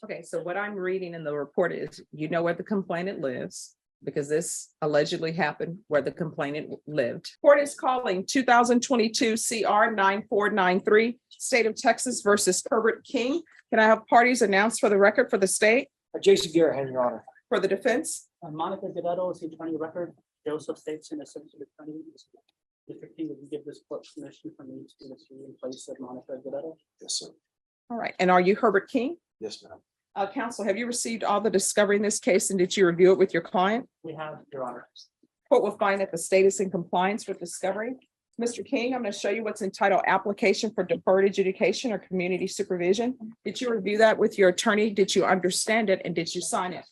Okay, so what I'm reading in the report is, you know where the complainant lives, because this allegedly happened where the complainant lived. Court is calling 2022 CR 9493, State of Texas versus Herbert King. Can I have parties announced for the record for the state, Jason Garrett, Your Honor. for the defense? Monica Guerrero is the attorney of record. Joseph Stateson, assistant attorney. District King, would you give this court permission for me to be in place of Monica Guerrero? Yes, sir. All right, and are you Herbert King? Yes, ma'am. Counsel, have you received all the discovery in this case, and did you review it with your client? We have, Your Honor. Court will find that the state is in compliance with discovery. Mr. King, I'm going to show you what's entitled application for deferred adjudication or community supervision. Did you review that with your attorney? Did you understand it, and did you sign it?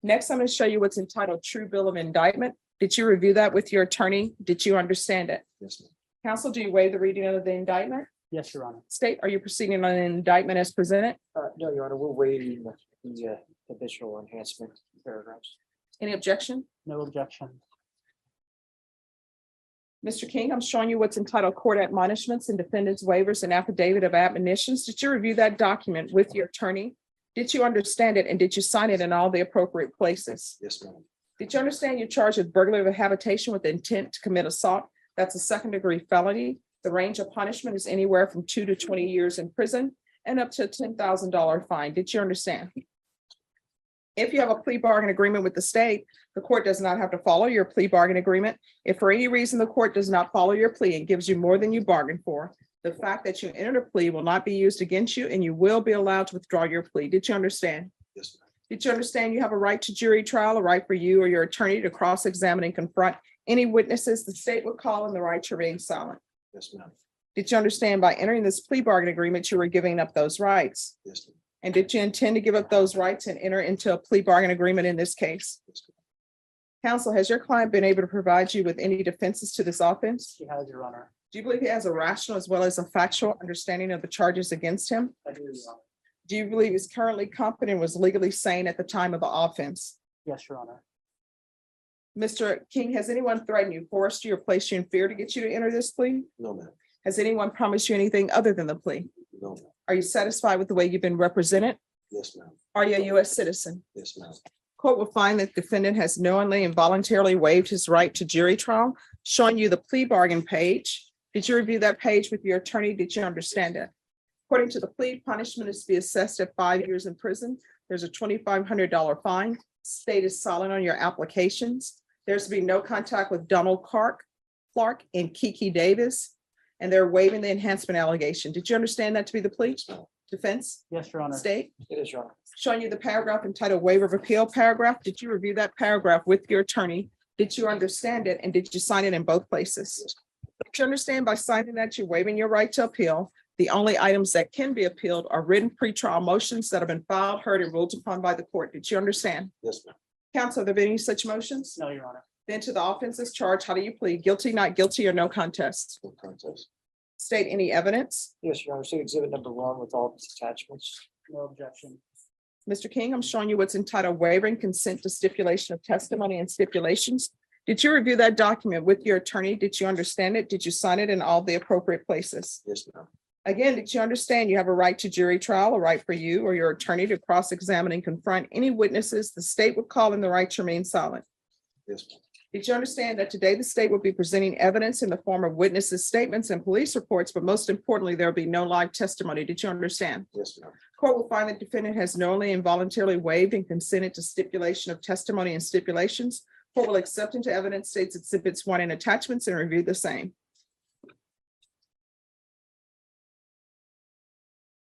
Next, I'm going to show you what's entitled true bill of indictment. Did you review that with your attorney? Did you understand it? Yes, ma'am. Counsel, do you waive the reading of the indictment? Yes, Your Honor. State, are you proceeding on an indictment as presented? No, Your Honor, we're waiting the additional enhancement paragraphs. Any objection? No objection. Mr. King, I'm showing you what's entitled court admonishments and defendants waivers and affidavit of admonitions. Did you review that document with your attorney? Did you understand it, and did you sign it in all the appropriate places? Yes, ma'am. Did you understand you're charged with burglary of a habitation with the intent to commit assault? That's a second-degree felony. The range of punishment is anywhere from 2 to 20 years in prison and up to a $10,000 fine. Did you understand? If you have a plea bargain agreement with the state, the court does not have to follow your plea bargain agreement. If for any reason the court does not follow your plea and gives you more than you bargained for, the fact that you entered a plea will not be used against you, and you will be allowed to withdraw your plea. Did you understand? Yes, ma'am. Did you understand you have a right to jury trial, a right for you or your attorney to cross-examine and confront any witnesses the state would call, and the right to remain silent? Yes, ma'am. Did you understand by entering this plea bargain agreement, you were giving up those rights? Yes, ma'am. And did you intend to give up those rights and enter into a plea bargain agreement in this case? Yes, ma'am. Counsel, has your client been able to provide you with any defenses to this offense? She has, Your Honor. Do you believe he has a rational as well as a factual understanding of the charges against him? I do, Your Honor. Do you believe he's currently competent and was legally sane at the time of the offense? Yes, Your Honor. Mr. King, has anyone threatened you, forced you, or placed you in fear to get you to enter this plea? No, ma'am. Has anyone promised you anything other than the plea? No, ma'am. Are you satisfied with the way you've been represented? Yes, ma'am. Are you a U.S. citizen? Yes, ma'am. Court will find that defendant has knowingly and voluntarily waived his right to jury trial, showing you the plea bargain page. Did you review that page with your attorney? Did you understand it? According to the plea, punishment is to be assessed at 5 years in prison. There's a $2,500 fine. State is silent on your applications. There's to be no contact with Donald Clark and Kiki Davis, and they're waiving the enhancement allegation. Did you understand that to be the plea? Defense? Yes, Your Honor. State? It is, Your Honor. Showing you the paragraph entitled waiver of appeal paragraph. Did you review that paragraph with your attorney? Did you understand it, and did you sign it in both places? Did you understand by signing that you're waiving your right to appeal? The only items that can be appealed are written pretrial motions that have been filed, heard, and ruled upon by the court. Did you understand? Yes, ma'am. Counsel, have there been any such motions? No, Your Honor. Then to the offenses charged, how do you plead? Guilty, not guilty, or no contest? No contest. State any evidence? Yes, Your Honor. State exhibit number 1 with all its attachments. No objection. Mr. King, I'm showing you what's entitled waiving consent to stipulation of testimony and stipulations. Did you review that document with your attorney? Did you understand it? Did you sign it in all the appropriate places? Yes, ma'am. Again, did you understand you have a right to jury trial, a right for you or your attorney to cross-examine and confront any witnesses the state would call, and the right to remain silent? Yes, ma'am. Did you understand that today the state will be presenting evidence in the form of witnesses' statements and police reports, but most importantly, there will be no live testimony? Did you understand? Yes, ma'am. Court will find the defendant has knowingly and voluntarily waived and consented to stipulation of testimony and stipulations. Court will accept into evidence states exhibits 1 and attachments and review the same.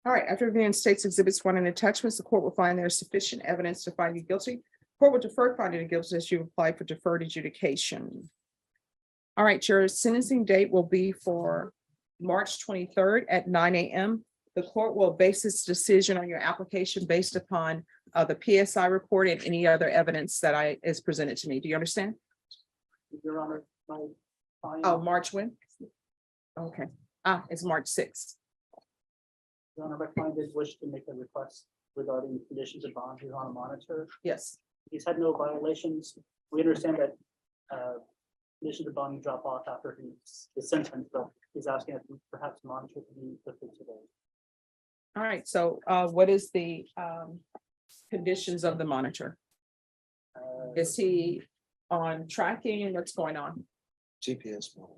All right, after reviewing states exhibits 1 and attachments, the court will find there is sufficient evidence to find you guilty. Court will defer finding of guilt as you apply for deferred adjudication. All right, your sentencing date will be for March 23rd at 9 a.m. The court will base its decision on your application based upon the PSI report and any other evidence that is presented to me. Do you understand? Your Honor, my client. Oh, March when? Okay, it's March 6th. Your Honor, my client did wish to make a request regarding conditions of bond. He's on a monitor. Yes. He's had no violations. We understand that conditions of bond drop off after his sentence, but he's asking if perhaps monitor to be lifted today. All right, so what is the conditions of the monitor? Is he on tracking? What's going on? GPS mode.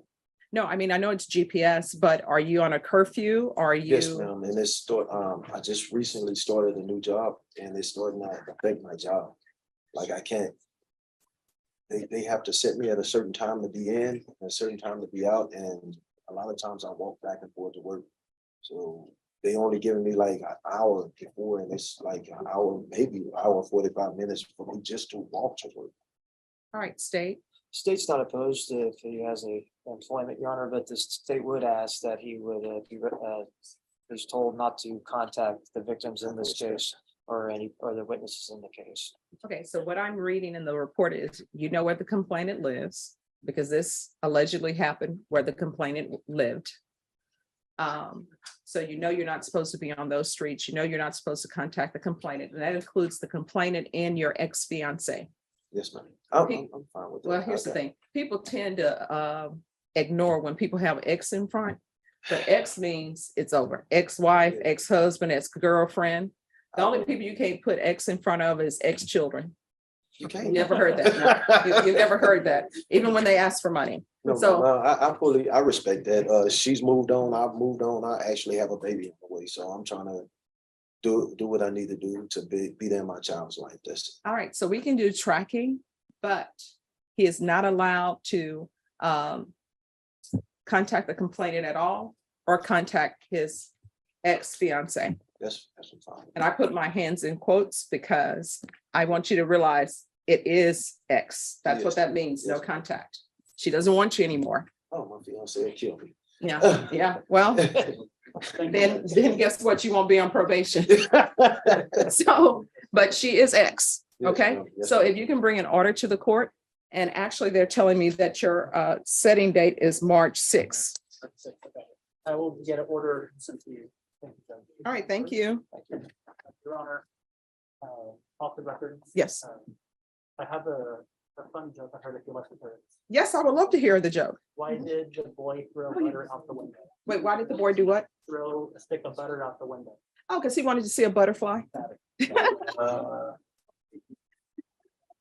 No, I mean, I know it's GPS, but are you on a curfew? Are Yes, you? ma'am, and it's I just recently started a new job and it's starting to affect my job. Like I can't. They have to set me at a certain time to be in, and a certain time to be out, and a lot of times I walk back and forth to work. So they only giving me like an hour before, and it's like an hour, maybe an hour, 45 minutes for me just to walk to work. All right, state. State's not opposed to if he has a employment, Your Honor, but the state would ask that he would he's told not to contact the victims in this case or the witnesses in the case. Okay, so what I'm reading in the report is, you know where the complainant lives, because this allegedly happened where the complainant lived. So you know you're not supposed to be on those streets. You know you're not supposed to contact the complainant, and that includes the complainant and your ex-fiance. Yes, ma'am. I'm fine with that. Well, here's the thing. People tend to ignore when people have X in front, but X means it's over. Ex-wife, ex-husband, ex-girlfriend. The only people you can't put X in front of is ex-children. You You can't. never heard that. No. You never heard that, even when they ask for money. No, So- no, I respect that. She's moved on, I've moved on. I actually have a baby on the way, so I'm trying to do what I need to do to be there in my child's life. That's All right, so we can do tracking, but he is not allowed to contact the complainant at all or contact his ex-fiance. that's fine. And I put my hands in quotes because I want you to realize it is X. That's what Yes. that means, no Yes. contact. She doesn't want you anymore. Oh, my fiance will kill me. Yeah, yeah, well, then guess what? You won't be on probation. So, but she is X, Yes, okay? ma'am. Yes, So ma'am. if you can bring an order to the court, and actually they're telling me that your setting date is March 6th. I will get an order sent to you. Thank you, Judge. All right, thank you. Your Honor, off the record. Yes. I have a fun joke I heard if you like to hear it. Yes, I would love to hear the joke. Why did the boy throw butter out the window? Wait, why did the boy do what? Throw a stick of butter out the window. Oh, because he wanted to see a butterfly.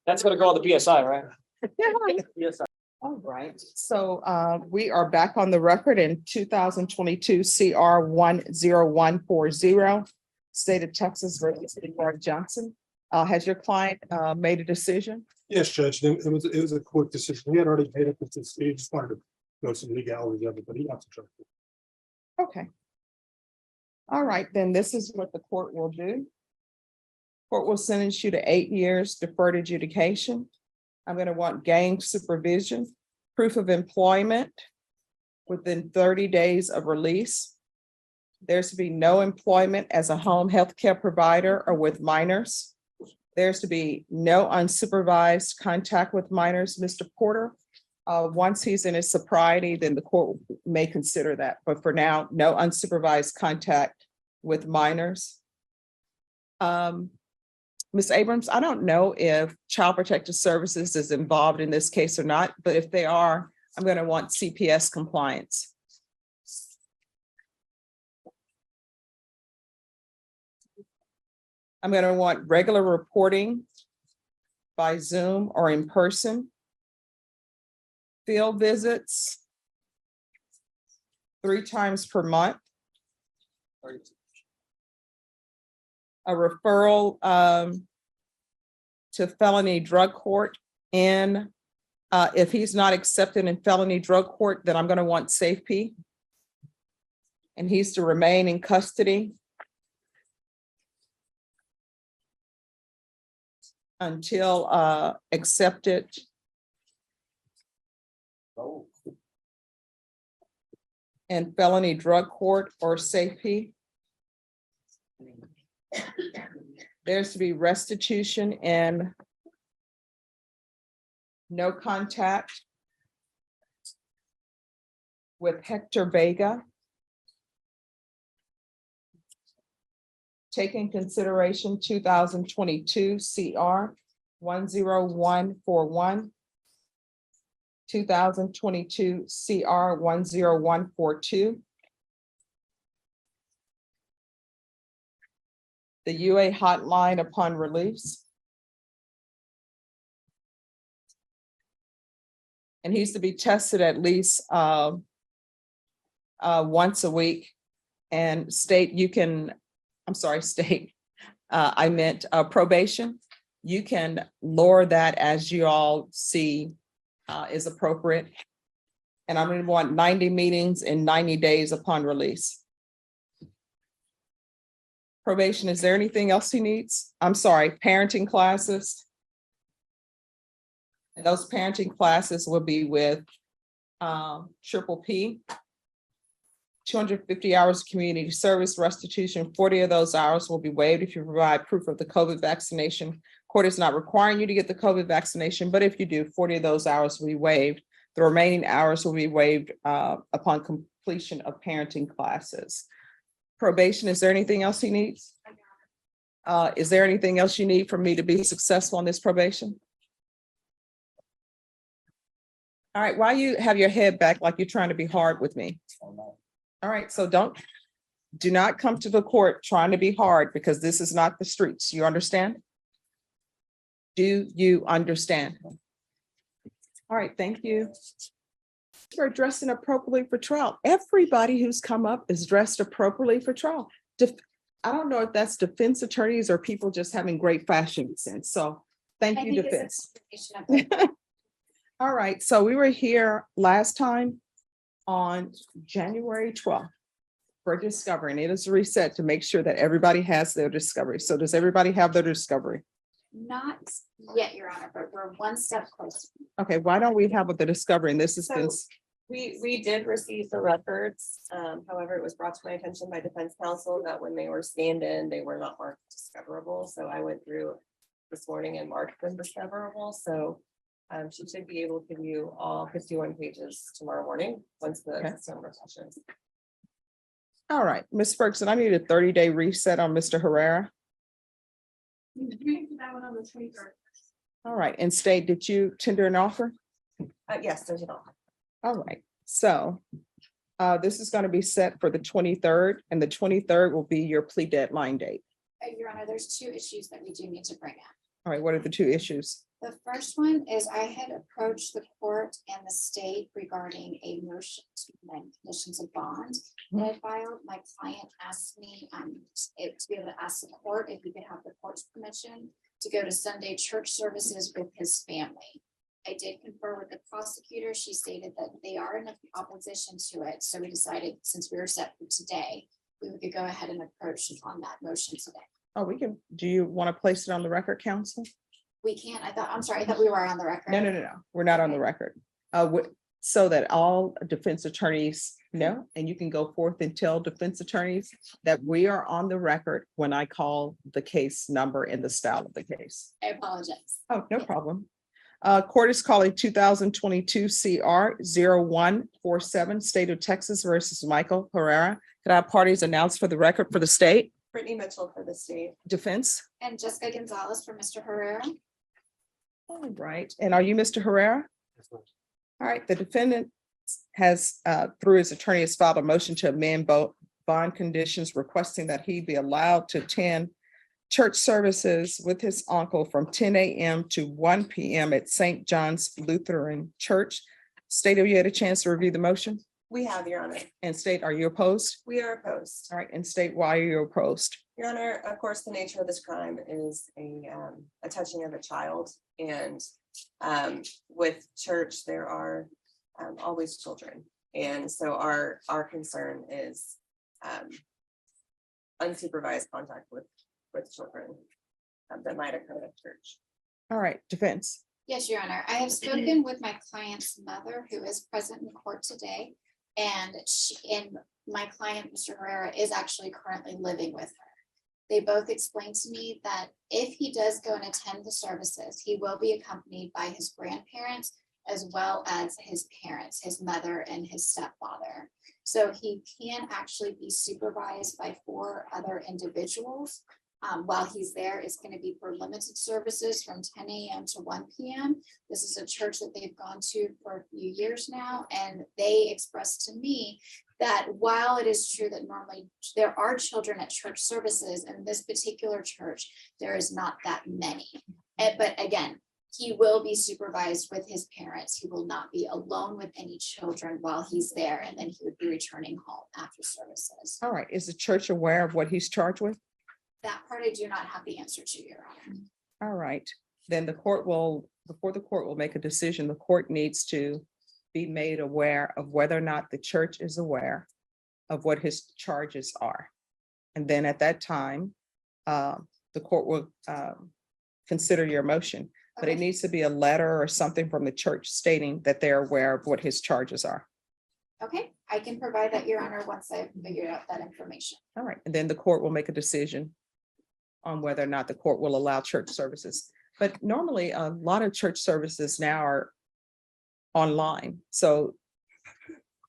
That's gonna go on the PSI, right? Yes, All right, so we are back on the record in 2022 CR 10140, State of Texas versus Mark Johnson. Has your client made a decision? Yes, Judge, it was a quick decision. He had already paid up at this stage, just wanted to go some legalities of it, but he got to try. Okay. All right, then this is what the court will do. Court will sentence you to 8 years deferred adjudication. I'm going to want gang supervision, proof of employment within 30 days of release. There's to be no employment as a home health care provider or with minors. There's to be no unsupervised contact with minors, Mr. Porter. Once he's in his sobriety, then the court may consider that. But for now, no unsupervised contact with minors. Ms. Abrams, I don't know if Child Protective Services is involved in this case or not, but if they are, I'm going to want CPS compliance. I'm going to want regular reporting by Zoom or in person. Field visits 3 times per month. A referral to felony drug court. And if he's not accepted in felony drug court, then I'm going to want SafeP. And he's to remain in custody until accepted in felony drug court or SafeP. There's to be restitution and no contact with Hector Vega. Taking consideration 2022 CR 10141, 2022 CR 10142, the UA hotline upon release. And he's to be tested at least once a week. And state, you can, I'm sorry, state, I meant probation. You can lower that as you all see is appropriate. And I'm going to want 90 meetings in 90 days upon release. Probation, is there anything else he needs? I'm sorry, parenting classes. And those parenting classes will be with Triple P. 250 hours of community service restitution. 40 of those hours will be waived if you provide proof of the COVID vaccination. Court is not requiring you to get the COVID vaccination, but if you do, 40 of those hours will be waived. The remaining hours will be waived upon completion of parenting classes. Probation, is there anything else he needs? Is there anything else you need for me to be successful on this probation? All right, why you have your head back like you're trying to be hard with me? All right, so do not come to the court trying to be hard because this is not the streets. You understand? Do you understand? All right, thank you. We're dressing appropriately for trial. Everybody who's come up is dressed appropriately for trial. I don't know if that's defense attorneys or people just having great fashion sense. So thank you, defense. All right, so we were here last time on January 12th for discovery, and it is reset to make sure that everybody has their discovery. So does everybody have their discovery? Not yet, Your Honor, but we're one step closer. Okay, why don't we have the discovery? And this has been, We did receive the records. However, it was brought to my attention by defense counsel that when they were scanned in, they were not marked discoverable. So I went through this morning and marked them discoverable. So she should be able to view all 51 pages tomorrow morning once the system refreshes. all right, Ms. Ferguson, I need a 30-day reset on Mr. Herrera. That one on the 23rd. All right, and state, did you tender an offer? Yes, there's an offer. All right, so this is going to be set for the 23rd, and the 23rd will be your plea deadline date. Your Honor, there's two issues that we do need to bring up. All right, what are the two issues? The first one is I had approached the court and the state regarding a motion to amend conditions of bond that I filed. My client asked me to be able to ask the court if he could have the court's permission to go to Sunday church services with his family. I did confer with the prosecutor. She stated that they are in opposition to it. So we decided, since we were set for today, we could go ahead and approach on that motion today. Oh, we can, do you want to place it on the record, counsel? We can't, I'm sorry, I thought we were on the record. No, we're not on the record. So that all defense attorneys know, and you can go forth and tell defense attorneys that we are on the record when I call the case number and the style of the case. I apologize. Oh, no problem. Court is calling 2022 CR 0147, State of Texas versus Michael Herrera. Could I have parties announced for the record for the state? Brittany Mitchell for the state. Defense? And Jessica Gonzalez for Mr. Herrera. All right, and are you Mr. Herrera? All right, the defendant has, through his attorney, has filed a motion to amend both bond conditions requesting that he be allowed to attend church services with his uncle from 10 a.m. to 1 p.m. at St. John's Lutheran Church. State, have you had a chance to review the motion? We have, Your Honor. And state, are you opposed? We are opposed. All right, and state, why are you opposed? Your Honor, of course, the nature of this crime is a touching of a child, and with church, there are always children. And so our concern is unsupervised contact with children that might occur at church. All right, defense. Yes, Your Honor. I have spoken with my client's mother, who is present in court today. And my client, Mr. Herrera, is actually currently living with her. They both explained to me that if he does go and attend the services, he will be accompanied by his grandparents as well as his parents, his mother and his stepfather. So he can actually be supervised by 4 other individuals while he's there is going to be for limited services from 10 a.m. to 1 p.m. This is a church that they've gone to for a few years now, and they expressed to me that while it is true that normally there are children at church services, in this particular church, there is not that many. But again, he will be supervised with his parents. He will not be alone with any children while he's there, and then he would be returning home after services. All right, is the church aware of what he's charged with? That part I do not have the answer to, Your Honor. All right, then the court will, before the court will make a decision, the court needs to be made aware of whether or not the church is aware of what his charges are. And then at that time, the court will consider your motion, but it Okay. needs to be a letter or something from the church stating that they're aware of what his charges are. Okay, I can provide that, Your Honor, once I've figured out that information. All right, and then the court will make a decision on whether or not the court will allow church services. But normally, a lot of church services now are online. So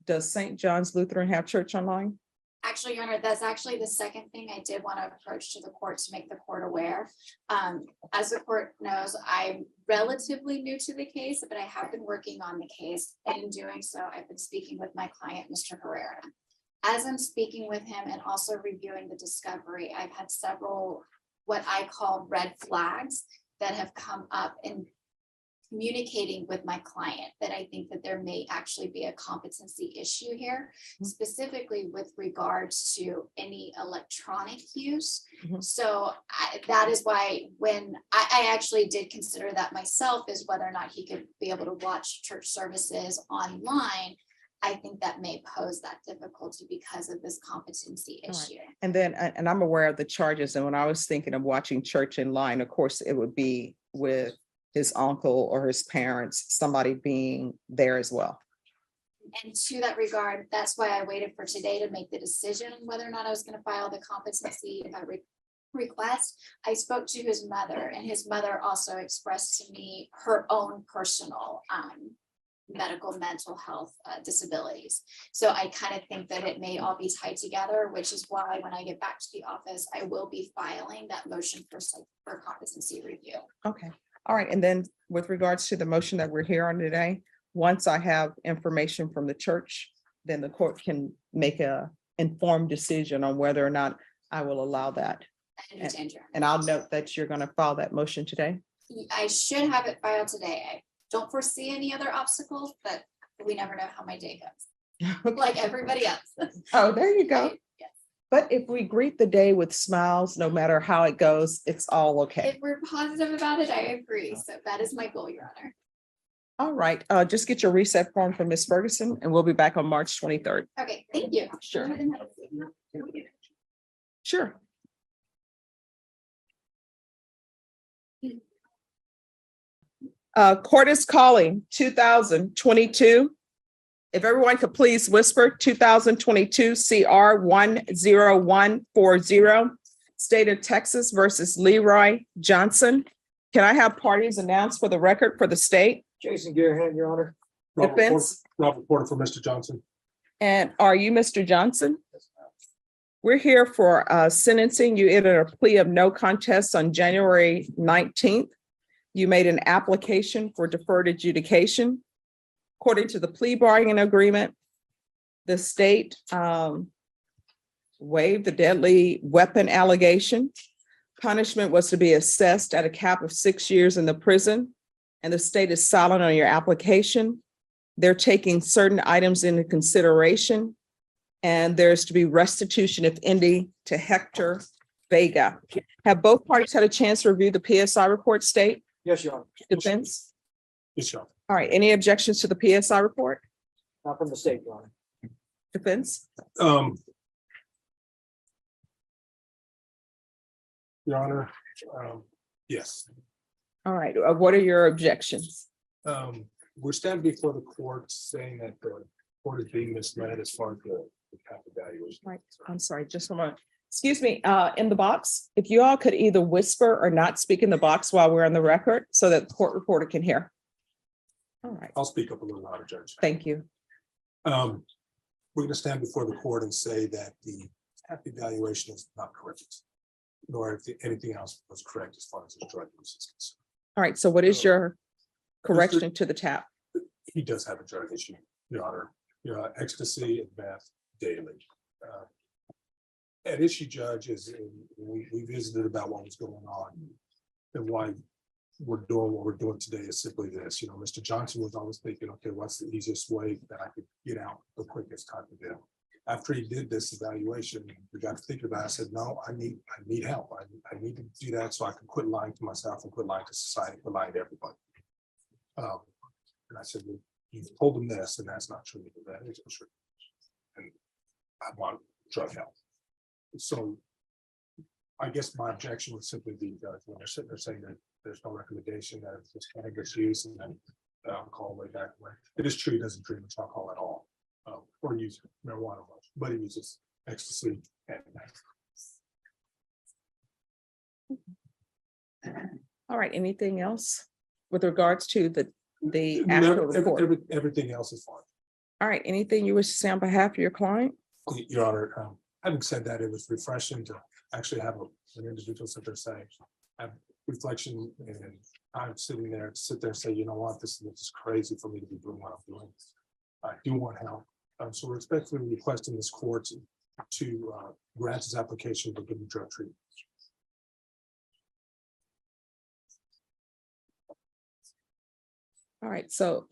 does St. John's Lutheran have church online? Actually, Your Honor, that's actually the second thing I did want to approach to the court to make the court aware. As the court knows, I'm relatively new to the case, but I have been working on the case. And in doing so, I've been speaking with my client, Mr. Herrera. As I'm speaking with him and also reviewing the discovery, I've had several what I call red flags that have come up in communicating with my client, that I think that there may actually be a competency issue here, specifically with regards to any electronic use. Mhm. So that is why when I actually did consider that myself, is whether or not he could be able to watch church services online. I think that may pose that difficulty because of this competency All right. issue. And then, and I'm aware of the charges, and when I was thinking of watching church in line, of course, it would be with his uncle or his parents, somebody being there as well. And to that regard, that's why I waited for today to make the decision on whether or not I was going to file the competency request. I spoke to his mother, and his mother also expressed to me her own personal medical mental health disabilities. So I kind of think that it may all be tied together, which is why when I get back to the office, I will be filing that motion for competency review. Okay, all right, and then with regards to the motion that we're here on today, once I have information from the church, then the court can make a informed decision on whether or not I will allow that. I understand your. And I'll note that you're gonna file that motion today. I should have it filed today. I don't foresee any other obstacles, but we never know how my day goes, like everybody else. Oh, there you go. Yes. But if we greet the day with smiles, no matter how it goes, it's all okay. If we're positive about it, I agree. So that is my goal, Your Honor. All right, just get your reset form from Ms. Ferguson, and we'll be back on March 23rd. Okay, thank you. Sure. Sure. Court is calling 2022. If everyone could please whisper, 2022 CR 10140, State of Texas versus Leroy Johnson. Can I have parties announced for the record for the state? Jason Gearhead, Your Honor. Defense. Robert Porter for Mr. Johnson. And are you Mr. Johnson? We're here for sentencing. You entered a plea of no contest on January 19th. You made an application for deferred adjudication. According to the plea bargaining agreement, the state waived the deadly weapon allegation. Punishment was to be assessed at a cap of 6 years in the prison, and the state is silent on your application. They're taking certain items into consideration, and there's to be restitution, if any, to Hector Vega. Have both parties had a chance to review the PSI report, state? Yes, Your Honor. Defense? Yes, Your Honor. All right, any objections to the PSI report? Not from the state, Your Honor. Defense? Your Honor, yes. All right, what are your objections? We're standing before the court saying that the court is being misled as far as the cap evaluation. Right, I'm sorry, just a moment. Excuse me, in the box, if you all could either whisper or not speak in the box while we're on the record so that the court reporter can hear. All right, I'll speak up a little louder, Judge. thank you. We're going to stand before the court and say that the cap evaluation is not correct. nor if anything else was correct as far as his drug use is concerned. All right, so what is your correction to the tap? He does have a drug issue, Your Honor. Ecstasy and meth daily. At issue, Judge, is we visited about what was going on and why we're doing what we're doing today is simply this. Mr. Johnson was always thinking, okay, what's the easiest way that I could get out the quickest time to do? After he did this evaluation, we got to thinking about it. I said, no, I need help. I need to do that so I can quit lying to myself and quit lying to society, quit lying to everybody. And I said, well, you've told him this, and that's not true. That is true. And I want drug help. So I guess my objection would simply be that when they're sitting there saying that there's no recommendation that it's just cannabis use and then alcohol way back when. It is true he doesn't drink much alcohol at all, or use marijuana much, but he uses ecstasy and meth. All right, anything else with regards to the actual report? Everything else is fine. All right, anything you wish to say on behalf of your client? Your Honor, having said that, it was refreshing to actually have an individual sit there saying, have reflection, and I'm sitting there to sit there and say, you know what, this is crazy for me to be doing what I'm doing. I do want help. So respectfully requesting this court to grant his application to give him drug treatment. All right, so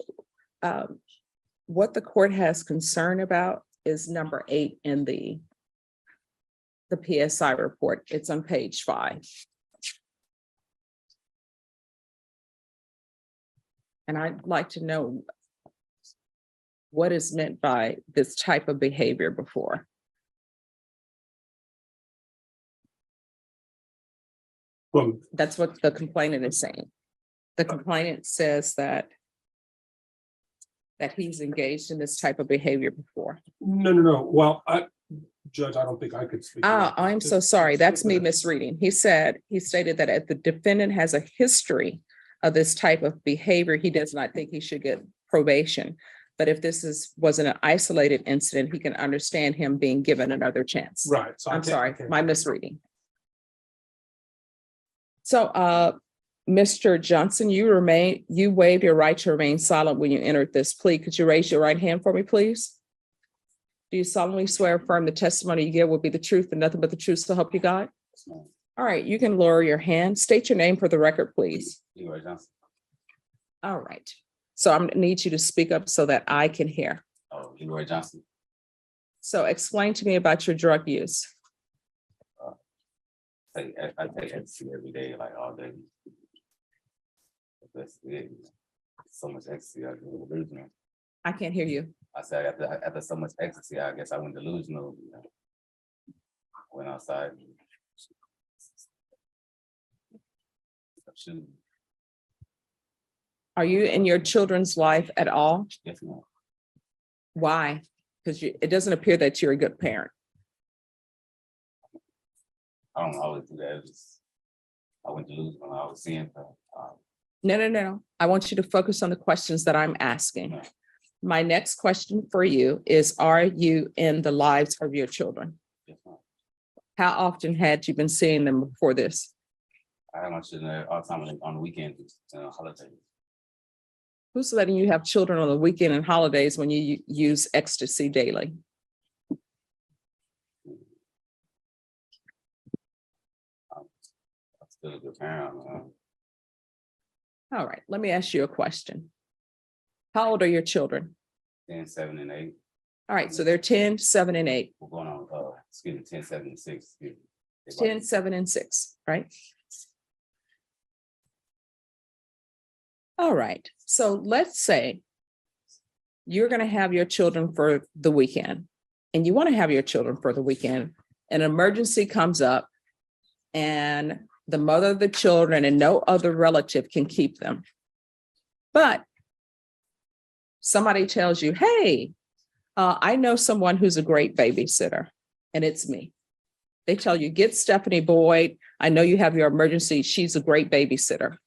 what the court has concern about is number 8 in the PSI report. It's on page 5. And I'd like to know what is meant by this type of behavior before. Well, That's what the complainant is saying. The complainant says that he's engaged in this type of behavior before. no. Well, Judge, I don't think I could speak. Oh, I'm so sorry. That's me misreading. He stated that if the defendant has a history of this type of behavior, he does not think he should get probation. But if this was an isolated incident, he can understand him being given another chance. Right. So I'm sorry, my misreading. So, Mr. Johnson, you waived your right to remain silent when you entered this plea. Could you raise your right hand for me, please? Do you solemnly swear or affirm the testimony you give will be the truth and nothing but the truth to help you God? All right, you can lower your hand. State your name for the record, please. All right. So I'm gonna need you to speak up so that I can hear. Oh, Leroy Johnson. So explain to me about your drug use. I take ecstasy every day, like all day. That's it. So much ecstasy, I get delusional. I can't hear you. I said after so much ecstasy, I guess I went delusional. Went outside. Shoot. Are you in your children's life at all? Yes, ma'am. Why? Because it doesn't appear that you're a good parent. I don't always do that. I went delusional. I was seeing. No. I want you to focus on the questions that I'm asking. My next question for you is, are you in the lives of your children? Yes, ma'am. How often had you been seeing them before this? I have my children there all the time on the weekends and holidays. Who's letting you have children on the weekend and holidays when you use ecstasy daily? I'm still a good parent. All right, let me ask you a question. How old are your children? 10, 7, and 8. All right, so they're 10, 7, and 8. We're going on 10, 7, and 6. 10, 7, and 6, right? All right, so let's say you're going to have your children for the weekend, and you want to have your children for the weekend. An emergency comes up, and the mother of the children and no other relative can keep them. But somebody tells you, hey, I know someone who's a great babysitter, and it's me. They tell you, get Stephanie Boyd. I know you have your emergency. She's a great babysitter.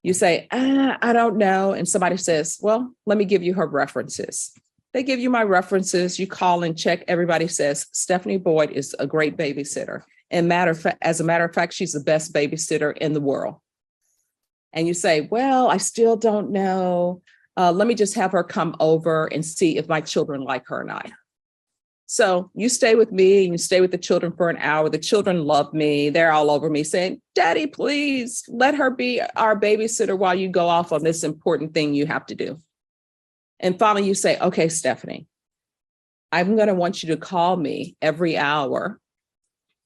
You say, I don't know. And somebody says, well, let me give you her references. They give you my references. You call and check. Everybody says, Stephanie Boyd is a great babysitter. And as a matter of fact, she's the best babysitter in the world. And you say, well, I still don't know. Let me just have her come over and see if my children like her or not. So you stay with me and you stay with the children for an hour. The children love me. They're all over me saying, Daddy, please let her be our babysitter while you go off on this important thing you have to do. And finally you say, okay, Stephanie, I'm going to want you to call me every hour,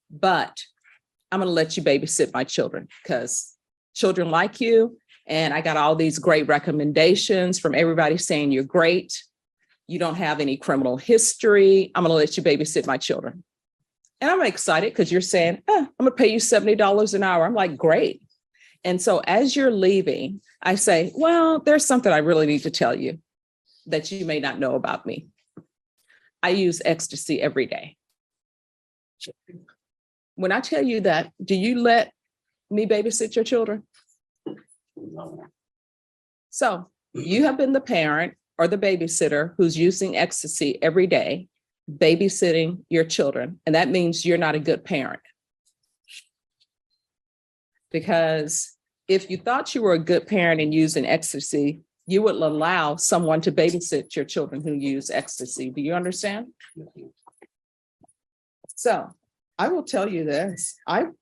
but I'm going to let you babysit my children because children like you. And I got all these great recommendations from everybody saying you're great. You don't have any criminal history. I'm going to let you babysit my children. And I'm excited because you're saying, I'm going to pay you $70 an hour. I'm like, great. And so as you're leaving, I say, well, there's something I really need to tell you that you may not know about me. I use ecstasy every day. When I tell you that, do you let me babysit your children? No. So you have been the parent or the babysitter who's using ecstasy every day, babysitting your children. And that means you're not a good parent. Because if you thought you were a good parent and using ecstasy, you would allow someone to babysit your children who use ecstasy. Do you understand? So I will tell you this. I'm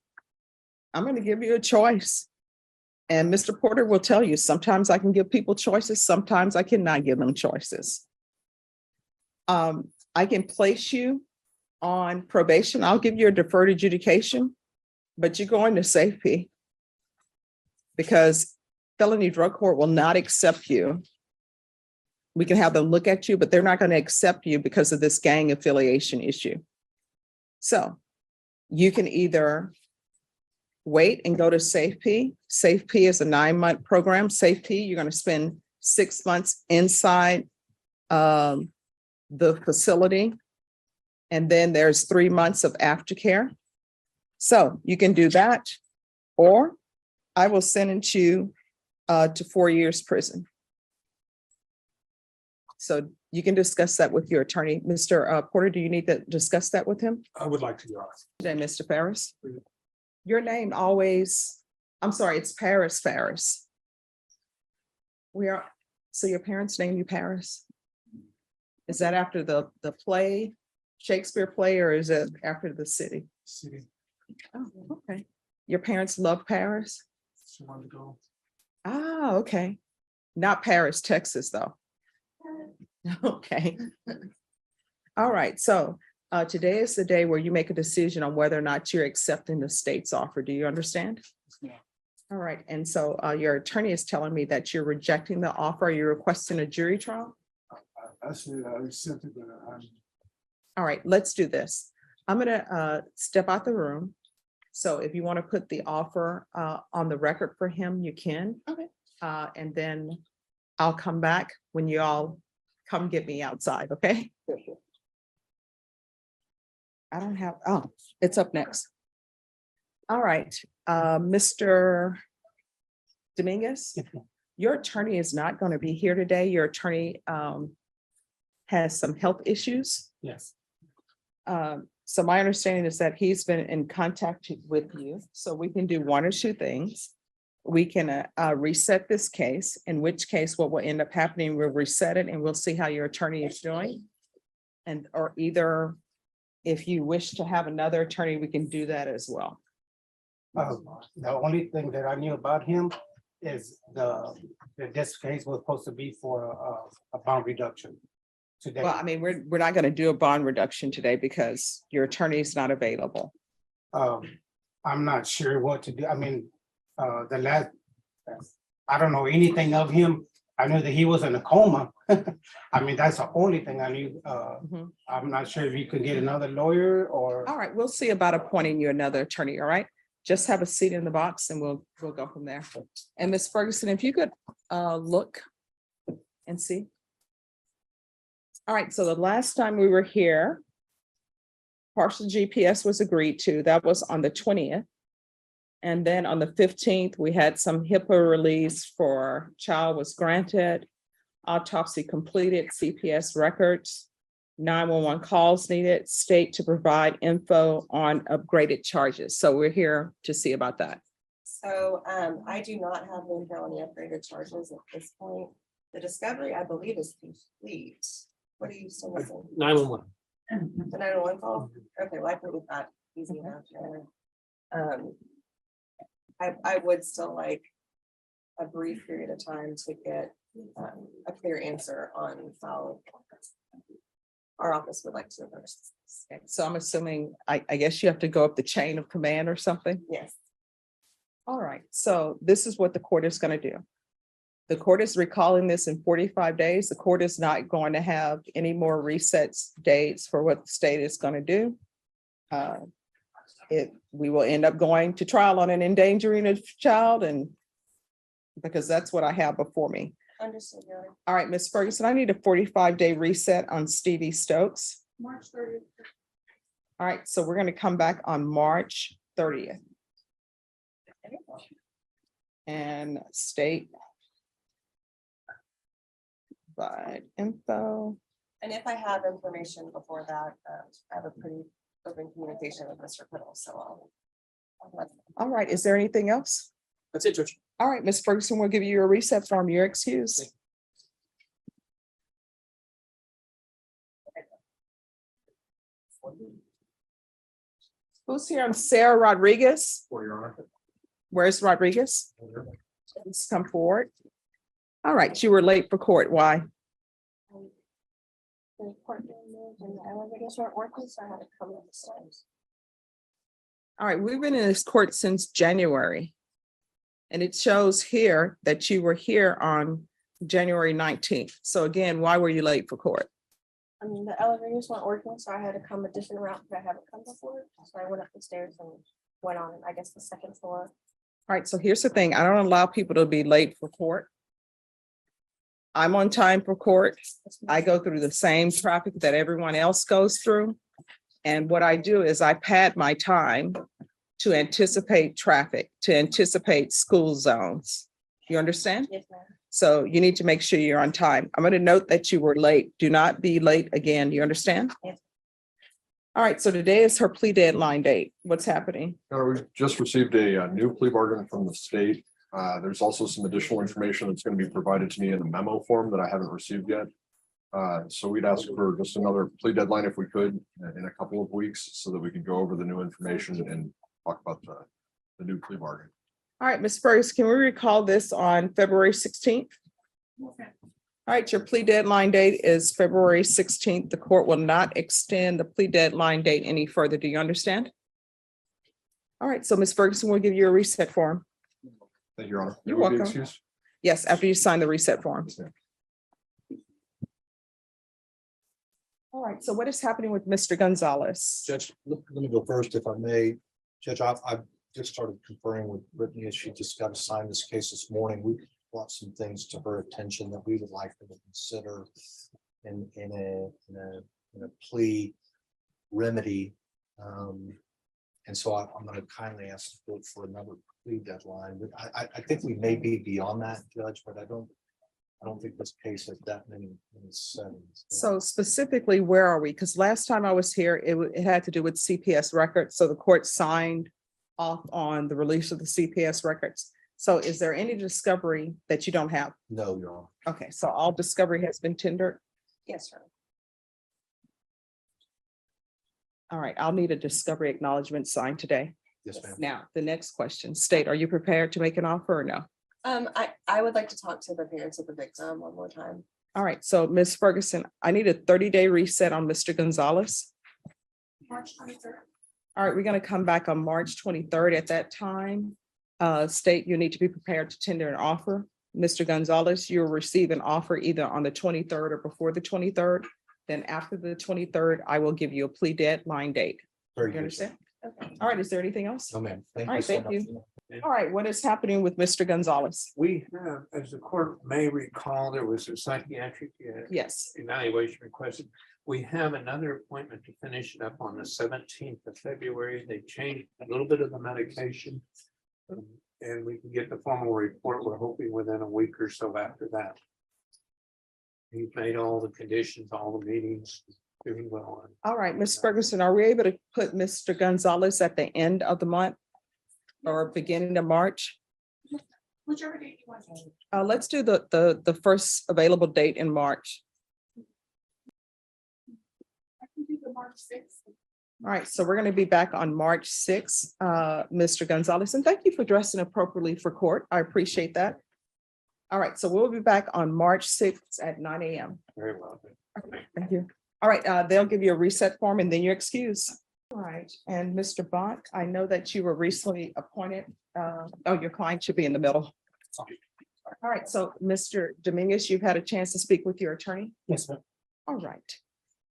going to give you a choice. And Mr. Porter will tell you, sometimes I can give people choices, sometimes I cannot give them choices. I can place you on probation. I'll give you a deferred adjudication, but you're going to safety because felony drug court will not accept you. We can have them look at you, but they're not going to accept you because of this gang affiliation issue. So you can either wait and go to SafeP. SafeP is a 9-month program. SafeP, you're going to spend 6 months inside the facility. And then there's 3 months of aftercare. So you can do that, or I will sentence you to 4 years prison. So you can discuss that with your attorney. Mr. Porter, do you need to discuss that with him? I would like to, Your Honor. Today, Mr. Ferris. Your name always, I'm sorry, it's Paris Ferris. So your parents named you Paris? Is that after the play, Shakespeare play, or is it after the city? City. Oh, okay. Your parents love Paris? She wanted to go. Ah, okay. Not Paris, Texas, though. Okay. All right. So today is the day where you make a decision on whether or not you're accepting the state's offer. Do you understand? Yeah. All right. And so your attorney is telling me that you're rejecting the offer. Are you requesting a jury trial? I said I accepted, but I'm. All right, let's do this. I'm going to step out the room. So if you want to put the offer on the record for him, you can. Okay. And then I'll come back when you all come get me outside, okay? I don't have, oh, it's up next. All right, Mr. Dominguez, your attorney is not going to be here today. Your attorney has some health issues. Yes. So my understanding is that he's been in contact with you, so we can do one or two things. We can reset this case, in which case what will end up happening, we'll reset it and we'll see how your attorney is doing. And or either if you wish to have another attorney, we can do that as well. The only thing that I knew about him is that this case was supposed to be for a bond reduction today. Well, I mean, we're not going to do a bond reduction today because your attorney is not available. I'm not sure what to do. I mean, I don't know anything of him. I knew that he was in a coma. I mean, that's the only thing I knew. I'm not sure if you could get another lawyer or. All right, we'll see about appointing you another attorney, all right? Just have a seat in the box and we'll go from there. And Ms. Ferguson, if you could look and see. All right, so the last time we were here, partial GPS was agreed to. That was on the 20th. And then on the 15th, we had some HIPAA release for child was granted, autopsy completed, CPS records. 911 calls needed, state to provide info on upgraded charges. So we're here to see about that. So I do not have the info on the upgraded charges at this point. The discovery, I believe, is complete. What are you still missing? 911. The 911 call? Okay, well, I can get that easy enough. I would still like a brief period of time to get a clear answer on how our office would like to reverse. So I'm assuming, I guess you have to go up the chain of command or something. Yes. All right, so this is what the court is going to do. The court is recalling this in 45 days. The court is not going to have any more resets dates for what the state is going to do. We will end up going to trial on an endangering a child, and because that's what I have before me. Understood. Your Honor. All right, Ms. Ferguson, I need a 45-day reset on Stevie Stokes. March 30th. All right, so we're going to come back on March 30th. And state provide info. And if I have information before that, I have a pretty open communication with Mr. Piddle, so I'll let. All right, is there anything else? That's it, Judge. All right, Ms. Ferguson, we'll give you your reset form. You're excused. Who's here? I'm Sarah Rodriguez. For your honor. Where's Rodriguez? Please come forward. All right, you were late for court. Why? The court and the elevators weren't working, so I had to come up the stairs. All right, we've been in this court since January. And it shows here that you were here on January 19th. So again, why were you late for court? I mean, the elevators weren't working, so I had to come a different route that I haven't come before. So I went up the stairs and went on, I guess, the second floor. All right, so here's the thing. I don't allow people to be late for court. I'm on time for court. I go through the same traffic that everyone else goes through. And what I do is I pad my time to anticipate traffic, to anticipate school zones. You understand? Yes, ma'am. So you need to make sure you're on time. I'm going to note that you were late. Do not be late again. You understand? Yes. All right, so today is her plea deadline date. What's happening? We just received a new plea bargain from the state. There's also some additional information that's going to be provided to me in a memo form that I haven't received yet. So we'd ask for just another plea deadline if we could in a couple of weeks so that we can go over the new information and talk about the new plea bargain. All right, Ms. Ferguson, can we recall this on February 16th? Okay. All right, your plea deadline date is February 16th. The court will not extend the plea deadline date any further. Do you understand? All right, so Ms. Ferguson will give you a reset form. Thank you, Your Honor. You're May we be welcome. excused? Yes, after you sign the reset form. Yes, ma'am. All right, so what is happening with Mr. Gonzalez? Judge, let me go first, if I may. Judge, I've just started conferring with Brittany as she just got assigned this case this morning. We brought some things to her attention that we would like her to consider in a plea remedy. And so I'm going to kindly ask the court for another plea deadline. But I think we may be beyond that, Judge, but I don't think this case has that many settings. So specifically, where are we? Because last time I was here, it had to do with CPS records. So the court signed off on the release of the CPS records. So is there any discovery that you don't have? No, Your Honor. Okay, so all discovery has been tendered. Yes, sir. All right, I'll need a discovery acknowledgement signed today. Yes, ma'am. Now, the next question, state, are you prepared to make an offer or no? I would like to talk to the parents of the victim one more time. All right, so Ms. Ferguson, I need a 30-day reset on Mr. Gonzalez. March 23rd. All right, we're going to come back on March 23rd. At that time, state, you need to be prepared to tender an offer. Mr. Gonzalez, you'll receive an offer either on the 23rd or before the 23rd. Then after the 23rd, I will give you a plea deadline date. Very You good. understand? Okay. All right, is there anything else? No, ma'am. All right, so thank much. you. All right, what is happening with Mr. Gonzalez? We have, as the court may recall, there was a psychiatric Yes. evaluation requested. We have another appointment to finish it up on the 17th of February. They changed a little bit of the medication. And we can get the formal report, we're hoping within a week or so after that. He's made all the conditions, all the meetings, doing well. All right, Ms. Ferguson, are we able to put Mr. Gonzalez at the end of the month? Or beginning of March? Whichever date you want. Let's do the first available date in March. I can do the March 6th. All right, so we're gonna be back on March sixth, Mr. Gonzalez, and thank you for dressing appropriately for court. I appreciate that. All right, so we'll be back on March sixth at 9 a.m. Very well. Okay, thank you. All right, they'll give you a reset form and then your excuse. All right, and Mr. Bont, I know that you were recently appointed. Oh, your client should be in the middle. All right, so Mr. Dominguez, you've had a chance to speak with your attorney? Yes, ma'am. All right.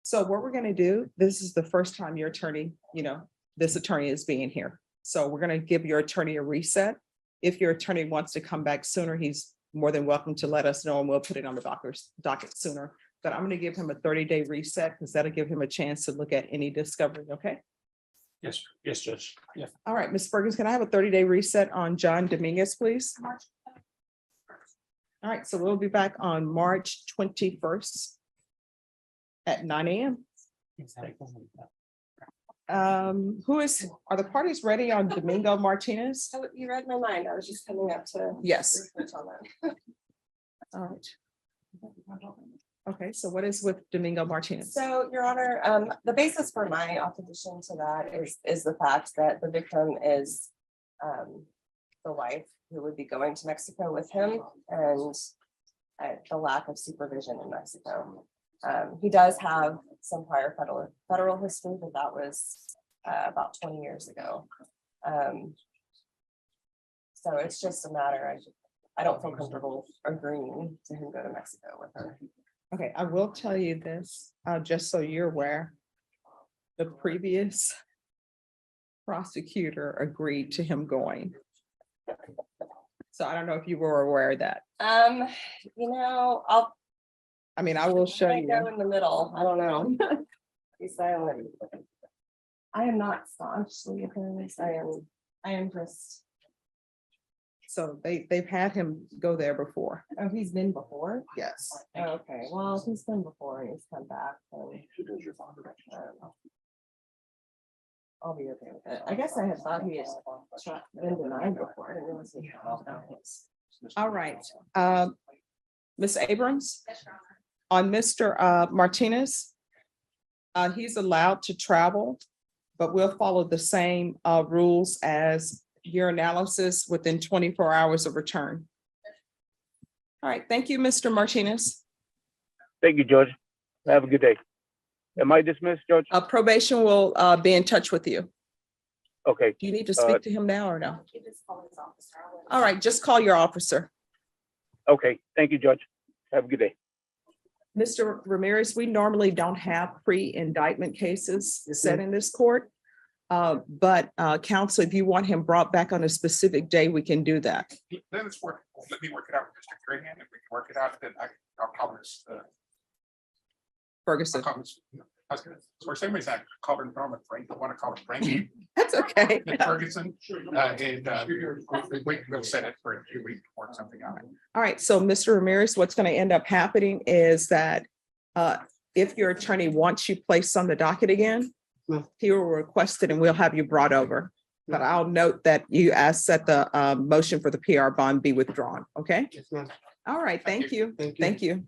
So what we're gonna do, this is the first time your attorney, this attorney is being here. So we're gonna give your attorney a reset. If your attorney wants to come back sooner, he's more than welcome to let us know and we'll put it on the docket sooner. But I'm gonna give him a 30-day reset because that'll give him a chance to look at any discovery, okay? Yes, yes, Judge. Yeah. All right, Ms. Ferguson, can I have a 30-day reset on John Dominguez, please? All right, so we'll be back on March 21st at 9 a.m. Are the parties ready on Domingo Martinez? So you read my mind. I was just coming up to. Yes. research on that. All right. Okay, so what is with Domingo Martinez? So, Your Honor, the basis for my opposition to that is the fact that the victim is the wife who would be going to Mexico with him and the lack of supervision in Mexico. He does have some prior federal history, but that was about 20 years ago. So it's just a matter, I don't feel comfortable agreeing to him go to Mexico with her. Okay, I will tell you this, just so you're aware. The previous prosecutor agreed to him going. So I don't know if you were aware of that. I will show might go you. in the middle. I don't know. Be silent. I am not staunchly opposed. I am just. So they've had him go there before. Oh, he's been before? Yes. Okay, well, he's been before and he's come back. I'll be okay with it. I guess I had thought he had been denied before. I didn't realize he had. All right. Ms. Abrams? On Mr. Martinez, he's allowed to travel, but we'll follow the same rules as your analysis within 24 hours of return. All right, thank you, Mr. Martinez. Thank you, Judge. Have a good day. Am I dismissed, Judge? Probation will be in touch with you. Okay. Do you need to speak to him now or no? All right, just call your officer. Okay. Thank you, Judge. Have a good day. Mr. Ramirez, we normally don't have pre-indictment cases set in this court. But counsel, if you want him brought back on a specific day, we can do that. Then it's work. Let me work it out with Mr. Graham. If we can work it out, then I'll call this. Ferguson. I was gonna, for some reason, I called her Norman Frank. I want to call her Frankie. That's okay. Ferguson. We'll set it for 2 weeks or something out. All right, so Mr. Ramirez, what's going to end up happening is that if your attorney wants you placed on the docket again, he will request it and we'll have you brought over. But I'll note that you asked that the motion for the PR bond be withdrawn, okay? All right, thank you. Thank you.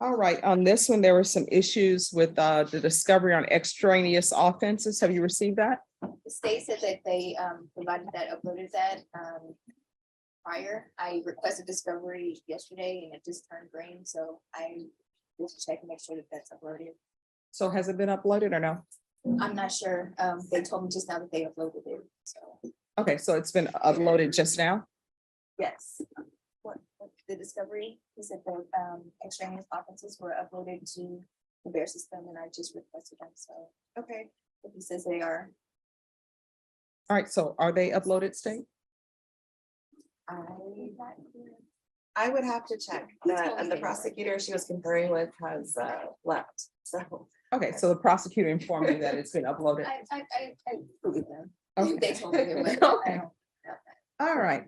All right, on this one, there were some issues with the discovery on extraneous offenses. Have you received that? The state said that they provided that, uploaded that prior. I requested discovery yesterday and it just turned green, so I will check and make sure that that's uploaded. So has it been uploaded or no? I'm not sure. They told me just now that they uploaded it, so. Okay, so it's been uploaded just now? Yes. What the discovery, he said the extraneous offenses were uploaded to the bear system and I just requested them, so, okay, if he says they are. All right, so are they uploaded, State? I would have to check that, and the prosecutor she was conferring with has left, so. Okay, so the prosecutor informed me that it's been uploaded. I believe them. Okay. They told me it was. Okay. All right.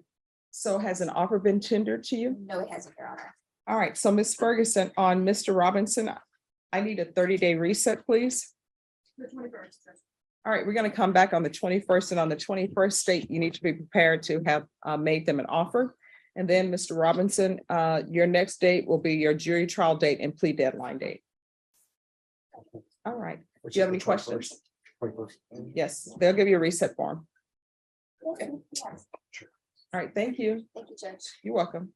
So has an offer been tendered to you? No, it hasn't, Your Honor. All right, so Ms. Ferguson, on Mr. Robinson, I need a 30-day reset, please. All right, we're gonna come back on the 21st, and on the 21st state, you need to be prepared to have made them an offer. And then, Mr. Robinson, your next date will be your jury trial date and plea deadline date. All right, do you have any questions? Yes, they'll give you a reset form. Okay. All right, thank you. Thank you, Judge. You're welcome.